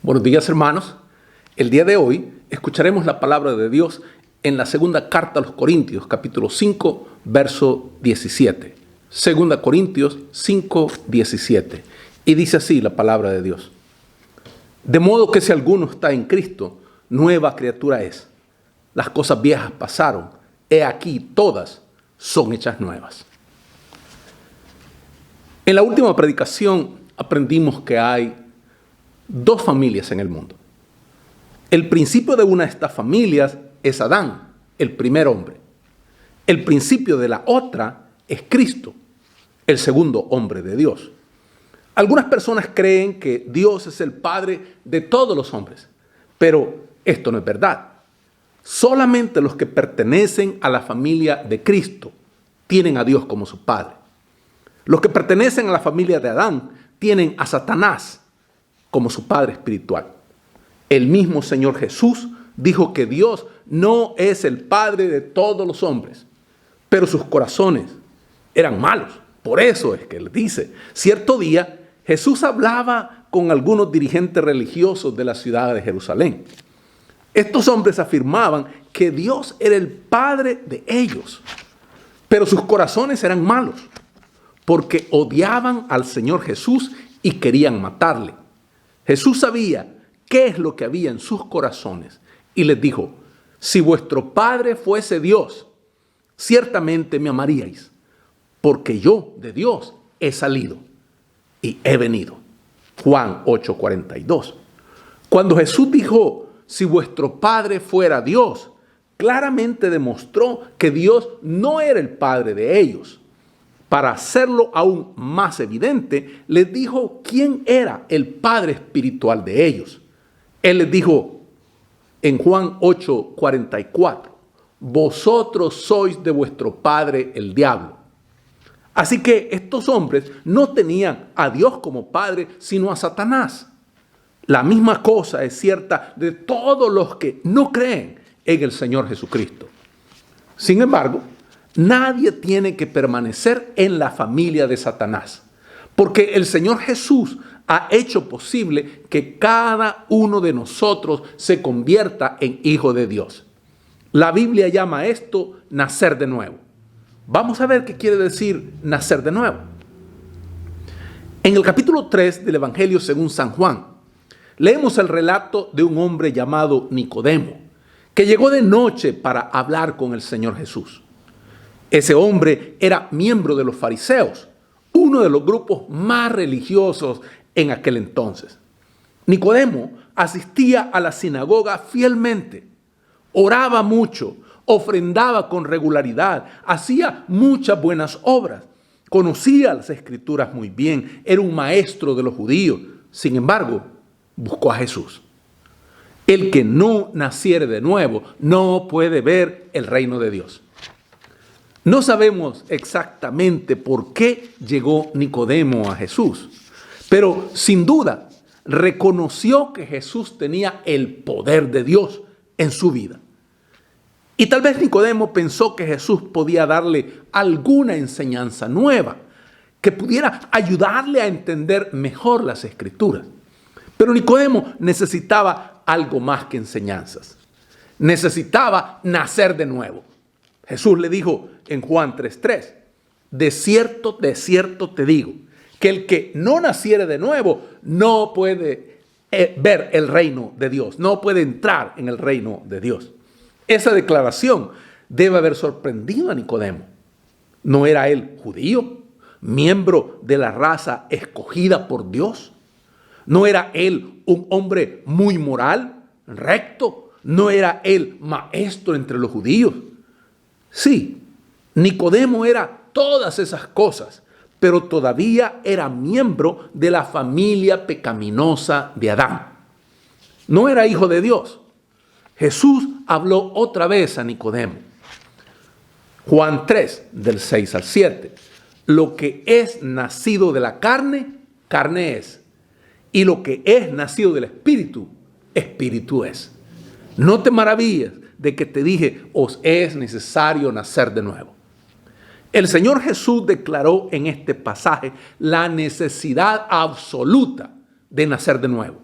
Buenos días, hermanos. El día de hoy escucharemos la palabra de Dios en la segunda carta a los Corintios, capítulo 5, verso 17. Segunda Corintios 5, 17. Y dice así la palabra de Dios. De modo que si alguno está en Cristo, nueva criatura es. Las cosas viejas pasaron. He aquí, todas son hechas nuevas. En la última predicación aprendimos que hay dos familias en el mundo. El principio de una de estas familias es Adán, el primer hombre. El principio de la otra es Cristo, el segundo hombre de Dios. Algunas personas creen que Dios es el Padre de todos los hombres, pero esto no es verdad. Solamente los que pertenecen a la familia de Cristo tienen a Dios como su Padre. Los que pertenecen a la familia de Adán tienen a Satanás como su padre espiritual. El mismo Señor Jesús dijo que Dios no es el Padre de todos los hombres, pero sus corazones eran malos. Por eso es que él dice, cierto día Jesús hablaba con algunos dirigentes religiosos de la ciudad de Jerusalén. Estos hombres afirmaban que Dios era el Padre de ellos, pero sus corazones eran malos, porque odiaban al Señor Jesús y querían matarle. Jesús sabía qué es lo que había en sus corazones y les dijo, si vuestro Padre fuese Dios, ciertamente me amaríais, porque yo de Dios he salido y he venido. Juan 8:42. Cuando Jesús dijo, si vuestro Padre fuera Dios, claramente demostró que Dios no era el Padre de ellos. Para hacerlo aún más evidente, les dijo quién era el Padre espiritual de ellos. Él les dijo en Juan 8:44, vosotros sois de vuestro padre el diablo. Así que estos hombres no tenían a Dios como Padre, sino a Satanás. La misma cosa es cierta de todos los que no creen en el Señor Jesucristo. Sin embargo, nadie tiene que permanecer en la familia de Satanás, porque el Señor Jesús ha hecho posible que cada uno de nosotros se convierta en hijo de Dios. La Biblia llama esto nacer de nuevo. Vamos a ver qué quiere decir nacer de nuevo. En el capítulo 3 del Evangelio según San Juan, leemos el relato de un hombre llamado Nicodemo, que llegó de noche para hablar con el Señor Jesús. Ese hombre era miembro de los fariseos, uno de los grupos más religiosos en aquel entonces. Nicodemo asistía a la sinagoga fielmente, oraba mucho, ofrendaba con regularidad, hacía muchas buenas obras, conocía las Escrituras muy bien, era un maestro de los judíos. Sin embargo, buscó a Jesús. El que no naciere de nuevo no puede ver el reino de Dios. No sabemos exactamente por qué llegó Nicodemo a Jesús, pero sin duda reconoció que Jesús tenía el poder de Dios en su vida. Y tal vez Nicodemo pensó que Jesús podía darle alguna enseñanza nueva, que pudiera ayudarle a entender mejor las Escrituras. Pero Nicodemo necesitaba algo más que enseñanzas. Necesitaba nacer de nuevo. Jesús le dijo en Juan 3:3, de cierto te digo, que el que no naciere de nuevo no puede ver el reino de Dios, no puede entrar en el reino de Dios. Esa declaración debe haber sorprendido a Nicodemo. ¿No era él judío, miembro de la raza escogida por Dios? ¿No era él un hombre muy moral, recto? ¿No era él maestro entre los judíos? Sí, Nicodemo era todas esas cosas, pero todavía era miembro de la familia pecaminosa de Adán. No era hijo de Dios. Jesús habló otra vez a Nicodemo. Juan 3, del 6 al 7. Lo que es nacido de la carne, carne es. Y lo que es nacido del Espíritu, Espíritu es. No te maravilles de que te dije, os es necesario nacer de nuevo. El Señor Jesús declaró en este pasaje la necesidad absoluta de nacer de nuevo.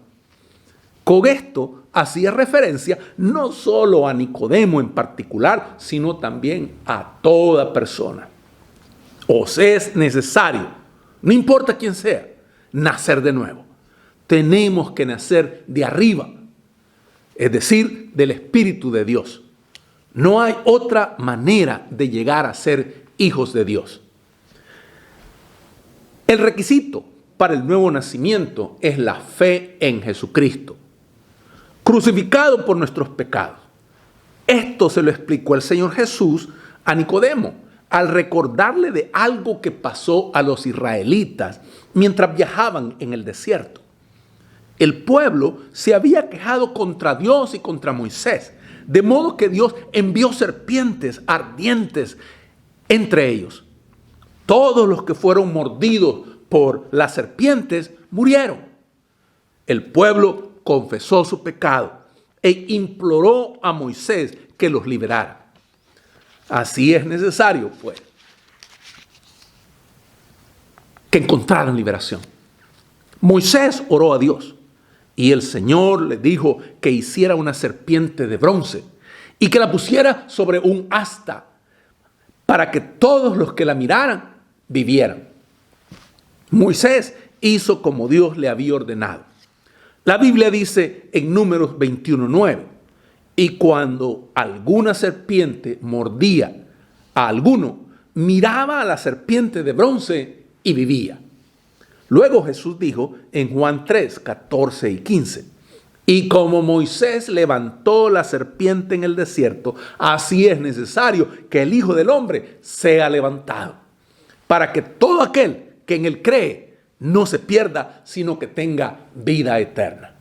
Con esto hacía referencia no solo a Nicodemo en particular, sino también a toda persona. Os es necesario, no importa quién sea, nacer de nuevo. Tenemos que nacer de arriba, es decir, del Espíritu de Dios. No hay otra manera de llegar a ser hijos de Dios. El requisito para el nuevo nacimiento es la fe en Jesucristo, crucificado por nuestros pecados. Esto se lo explicó el Señor Jesús a Nicodemo al recordarle de algo que pasó a los israelitas mientras viajaban en el desierto. El pueblo se había quejado contra Dios y contra Moisés, de modo que Dios envió serpientes ardientes entre ellos. Todos los que fueron mordidos por las serpientes murieron. El pueblo confesó su pecado e imploró a Moisés que los liberara. Así es necesario, pues, que encontraran liberación. Moisés oró a Dios y el Señor le dijo que hiciera una serpiente de bronce y que la pusiera sobre un asta para que todos los que la miraran vivieran. Moisés hizo como Dios le había ordenado. La Biblia dice en Números 21:9, y cuando alguna serpiente mordía a alguno, miraba a la serpiente de bronce y vivía. Luego Jesús dijo en Juan 3:14 y 15, y como Moisés levantó la serpiente en el desierto, así es necesario que el Hijo del Hombre sea levantado, para que todo aquel que en él cree no se pierda, sino que tenga vida eterna.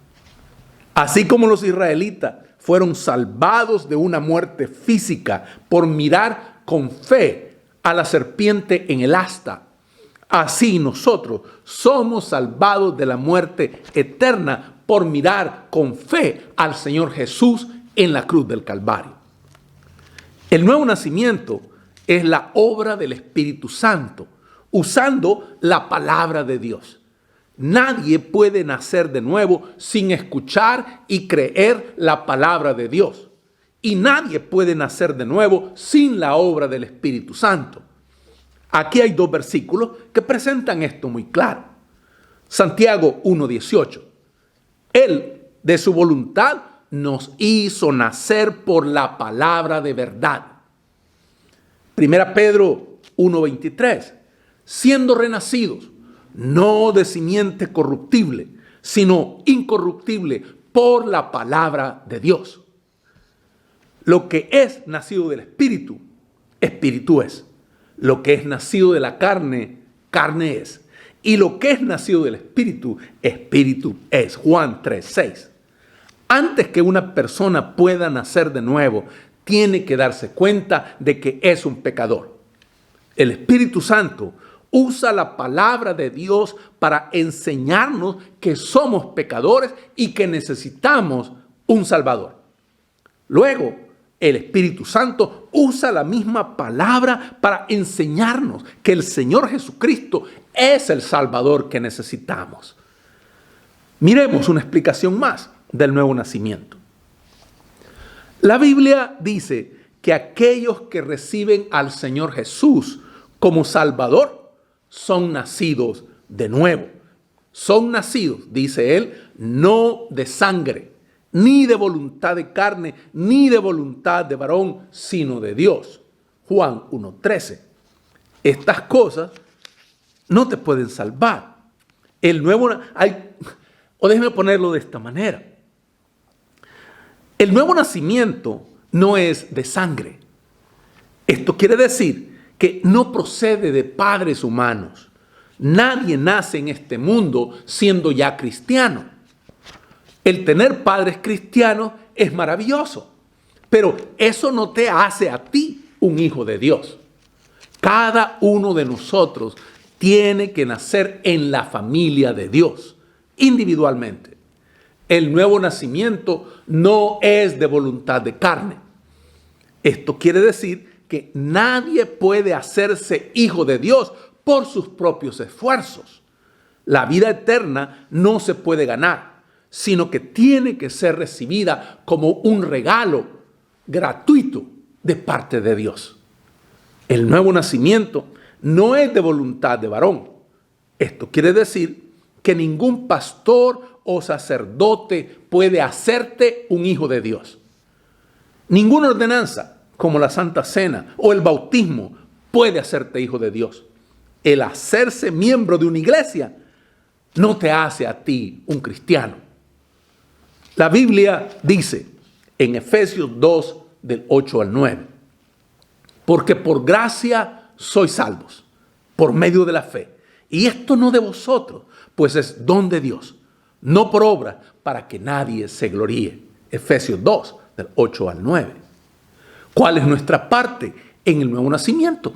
Así como los israelitas fueron salvados de una muerte física por mirar con fe a la serpiente en el asta, así nosotros somos salvados de la muerte eterna por mirar con fe al Señor Jesús en la cruz del Calvario. El nuevo nacimiento es la obra del Espíritu Santo, usando la palabra de Dios. Nadie puede nacer de nuevo sin escuchar y creer la palabra de Dios. Y nadie puede nacer de nuevo sin la obra del Espíritu Santo. Aquí hay dos versículos que presentan esto muy claro. Santiago 1:18. Él, de su voluntad, nos hizo nacer por la palabra de verdad. Primera Pedro 1:23. Siendo renacidos, no de simiente corruptible, sino incorruptible por la palabra de Dios. Lo que es nacido del Espíritu, Espíritu es. Lo que es nacido de la carne, carne es. Y lo que es nacido del Espíritu, Espíritu es. Juan 3:6. Antes que una persona pueda nacer de nuevo, tiene que darse cuenta de que es un pecador. El Espíritu Santo usa la palabra de Dios para enseñarnos que somos pecadores y que necesitamos un Salvador. Luego, el Espíritu Santo usa la misma palabra para enseñarnos que el Señor Jesucristo es el Salvador que necesitamos. Miremos una explicación más del nuevo nacimiento. La Biblia dice que aquellos que reciben al Señor Jesús como Salvador son nacidos de nuevo. Son nacidos, dice él, no de sangre, ni de voluntad de carne, ni de voluntad de varón, sino de Dios. Juan 1:13. Estas cosas no te pueden salvar. O déjeme ponerlo de esta manera. El nuevo nacimiento no es de sangre. Esto quiere decir que no procede de padres humanos. Nadie nace en este mundo siendo ya cristiano. El tener padres cristianos es maravilloso, pero eso no te hace a ti un hijo de Dios. Cada uno de nosotros tiene que nacer en la familia de Dios, individualmente. El nuevo nacimiento no es de voluntad de carne. Esto quiere decir que nadie puede hacerse hijo de Dios por sus propios esfuerzos. La vida eterna no se puede ganar, sino que tiene que ser recibida como un regalo gratuito de parte de Dios. El nuevo nacimiento no es de voluntad de varón. Esto quiere decir que ningún pastor o sacerdote puede hacerte un hijo de Dios. Ninguna ordenanza, como la Santa Cena o el bautismo, puede hacerte hijo de Dios. El hacerse miembro de una iglesia no te hace a ti un cristiano. La Biblia dice en Efesios 2, del 8 al 9, porque por gracia sois salvos, por medio de la fe. Y esto no de vosotros, pues es don de Dios, no por obra, para que nadie se gloríe. Efesios 2, del 8 al 9. ¿Cuál es nuestra parte en el nuevo nacimiento?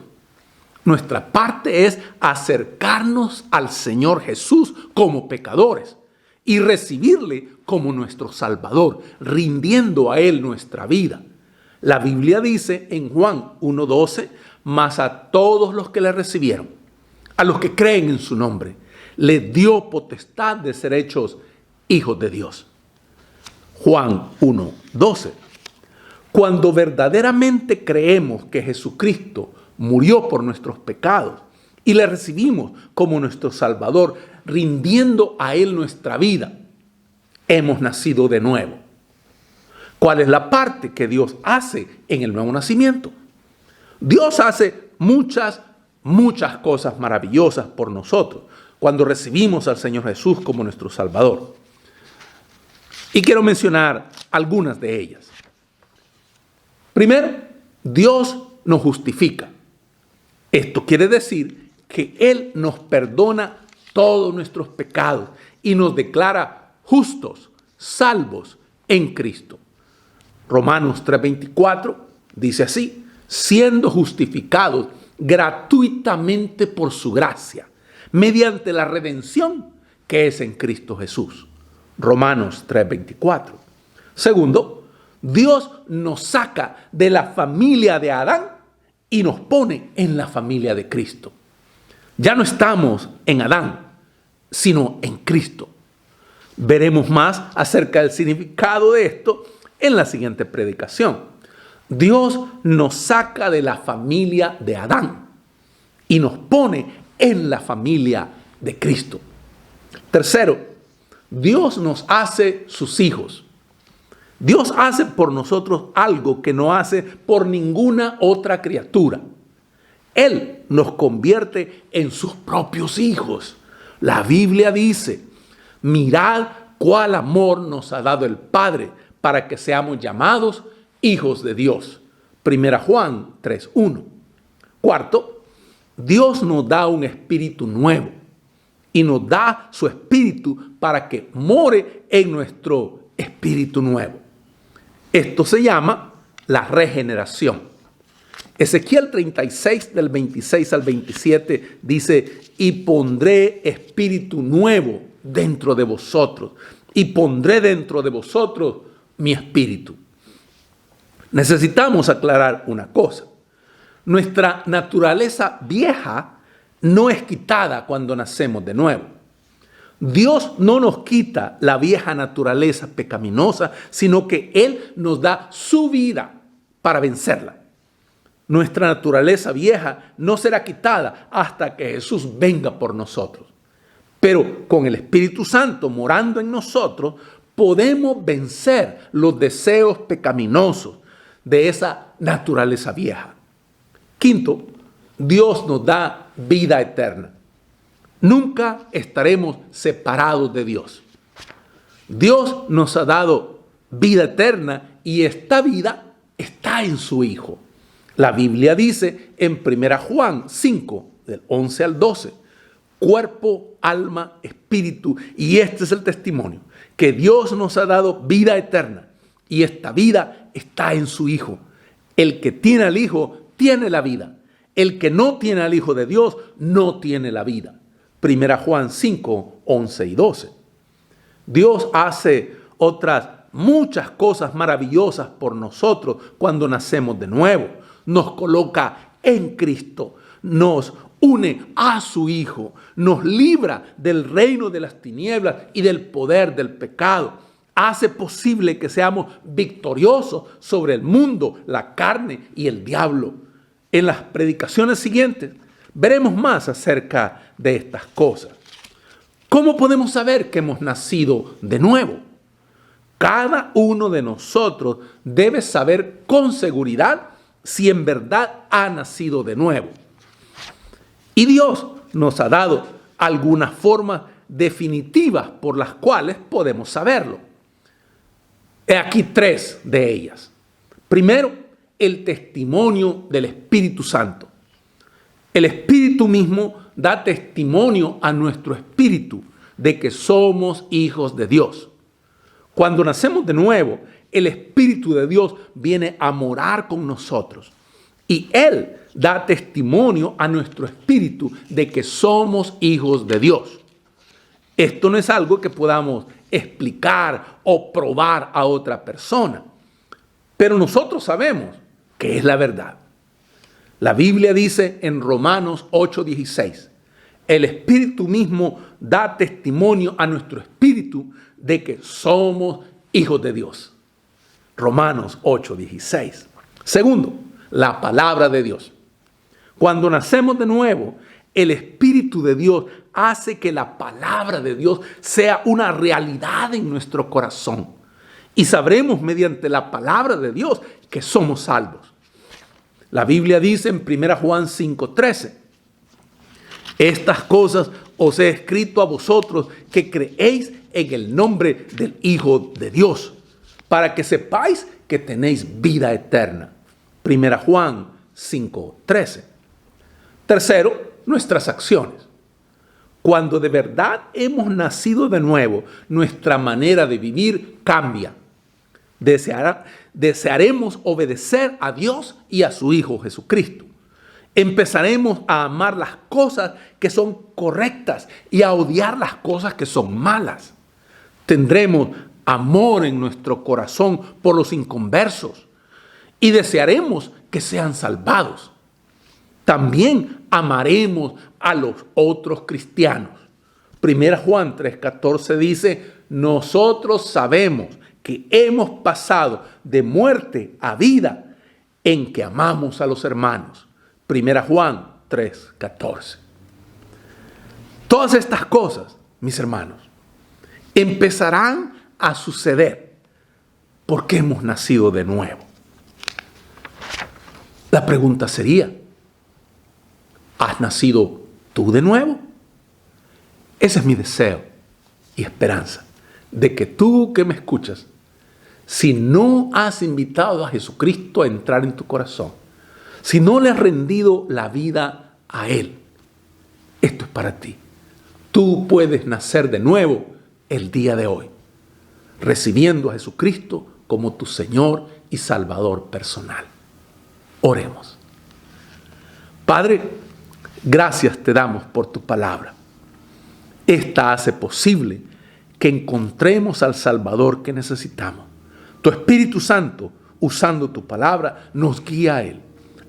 Nuestra parte es acercarnos al Señor Jesús como pecadores y recibirle como nuestro Salvador, rindiendo a Él nuestra vida. La Biblia dice en Juan 1:12, mas a todos los que le recibieron, a los que creen en su nombre, les dio potestad de ser hechos hijos de Dios. Juan 1:12. Cuando verdaderamente creemos que Jesucristo murió por nuestros pecados y le recibimos como nuestro Salvador, rindiendo a Él nuestra vida, hemos nacido de nuevo. ¿Cuál es la parte que Dios hace en el nuevo nacimiento? Dios hace muchas cosas maravillosas por nosotros cuando recibimos al Señor Jesús como nuestro Salvador. Y quiero mencionar algunas de ellas. Primero, Dios nos justifica. Esto quiere decir que Él nos perdona todos nuestros pecados y nos declara justos, salvos en Cristo. Romanos 3:24 dice así, siendo justificados gratuitamente por su gracia, mediante la redención que es en Cristo Jesús. Romanos 3:24. Segundo, Dios nos saca de la familia de Adán y nos pone en la familia de Cristo. Ya no estamos en Adán, sino en Cristo. Veremos más acerca del significado de esto en la siguiente predicación. Dios nos saca de la familia de Adán y nos pone en la familia de Cristo. Tercero, Dios nos hace sus hijos. Dios hace por nosotros algo que no hace por ninguna otra criatura. Él nos convierte en sus propios hijos. La Biblia dice, mirad cuál amor nos ha dado el Padre para que seamos llamados hijos de Dios. 1 Juan 3:1. Cuarto, Dios nos da un espíritu nuevo y nos da su espíritu para que more en nuestro espíritu nuevo. Esto se llama la regeneración. Ezequiel 36, del 26 al 27, dice, y pondré espíritu nuevo dentro de vosotros, y pondré dentro de vosotros mi espíritu. Necesitamos aclarar una cosa. Nuestra naturaleza vieja no es quitada cuando nacemos de nuevo. Dios no nos quita la vieja naturaleza pecaminosa, sino que Él nos da su vida para vencerla. Nuestra naturaleza vieja no será quitada hasta que Jesús venga por nosotros. Pero con el Espíritu Santo morando en nosotros, podemos vencer los deseos pecaminosos de esa naturaleza vieja. Quinto, Dios nos da vida eterna. Nunca estaremos separados de Dios. Dios nos ha dado vida eterna y esta vida está en su Hijo. La Biblia dice en 1 Juan 5, del 11 al 12, cuerpo, alma, espíritu, y este es el testimonio, que Dios nos ha dado vida eterna y esta vida está en su Hijo. El que tiene al Hijo tiene la vida. El que no tiene al Hijo de Dios no tiene la vida. 1 Juan 5, 11 y 12. Dios hace otras muchas cosas maravillosas por nosotros cuando nacemos de nuevo. Nos coloca en Cristo, nos une a su Hijo, nos libra del reino de las tinieblas y del poder del pecado. Hace posible que seamos victoriosos sobre el mundo, la carne y el diablo. En las predicaciones siguientes veremos más acerca de estas cosas. ¿Cómo podemos saber que hemos nacido de nuevo? Cada uno de nosotros debe saber con seguridad si en verdad ha nacido de nuevo. Y Dios nos ha dado algunas formas definitivas por las cuales podemos saberlo. He aquí 3 de ellas. Primero, el testimonio del Espíritu Santo. El Espíritu mismo da testimonio a nuestro espíritu de que somos hijos de Dios. Cuando nacemos de nuevo, el Espíritu de Dios viene a morar con nosotros. Y Él da testimonio a nuestro espíritu de que somos hijos de Dios. Esto no es algo que podamos explicar o probar a otra persona, pero nosotros sabemos que es la verdad. La Biblia dice en Romanos 8:16, el Espíritu mismo da testimonio a nuestro espíritu de que somos hijos de Dios. Romanos 8:16. Segundo, la palabra de Dios. Cuando nacemos de nuevo, el Espíritu de Dios hace que la palabra de Dios sea una realidad en nuestro corazón. Y sabremos mediante la palabra de Dios que somos salvos. La Biblia dice en 1 Juan 5:13, estas cosas os he escrito a vosotros que creéis en el nombre del Hijo de Dios, para que sepáis que tenéis vida eterna. 1 Juan 5:13. Tercero, nuestras acciones. Cuando de verdad hemos nacido de nuevo, nuestra manera de vivir cambia. Desearemos obedecer a Dios y a su Hijo Jesucristo. Empezaremos a amar las cosas que son correctas y a odiar las cosas que son malas. Tendremos amor en nuestro corazón por los inconversos y desearemos que sean salvados. También amaremos a los otros cristianos. 1 Juan 3:14 dice, nosotros sabemos que hemos pasado de muerte a vida en que amamos a los hermanos. 1 Juan 3:14. Todas estas cosas, mis hermanos, empezarán a suceder porque hemos nacido de nuevo. La pregunta sería, ¿has nacido tú de nuevo? Ese es mi deseo y esperanza, de que tú que me escuchas, si no has invitado a Jesucristo a entrar en tu corazón, si no le has rendido la vida a Él, esto es para ti. Tú puedes nacer de nuevo el día de hoy, recibiendo a Jesucristo como tu Señor y Salvador personal. Oremos. Padre, gracias te damos por tu palabra. Esta hace posible que encontremos al Salvador que necesitamos. Tu Espíritu Santo, usando tu palabra, nos guía a Él.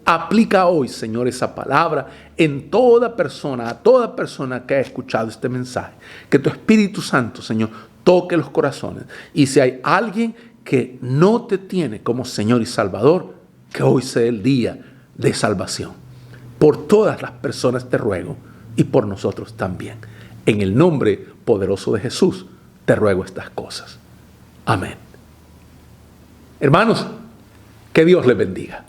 Aplica hoy, Señor, esa palabra en toda persona, a toda persona que ha escuchado este mensaje. Que tu Espíritu Santo, Señor, toque los corazones. Y si hay alguien que no te tiene como Señor y Salvador, que hoy sea el día de salvación. Por todas las personas te ruego y por nosotros también. En el nombre poderoso de Jesús te ruego estas cosas. Amén. Hermanos, que Dios les bendiga.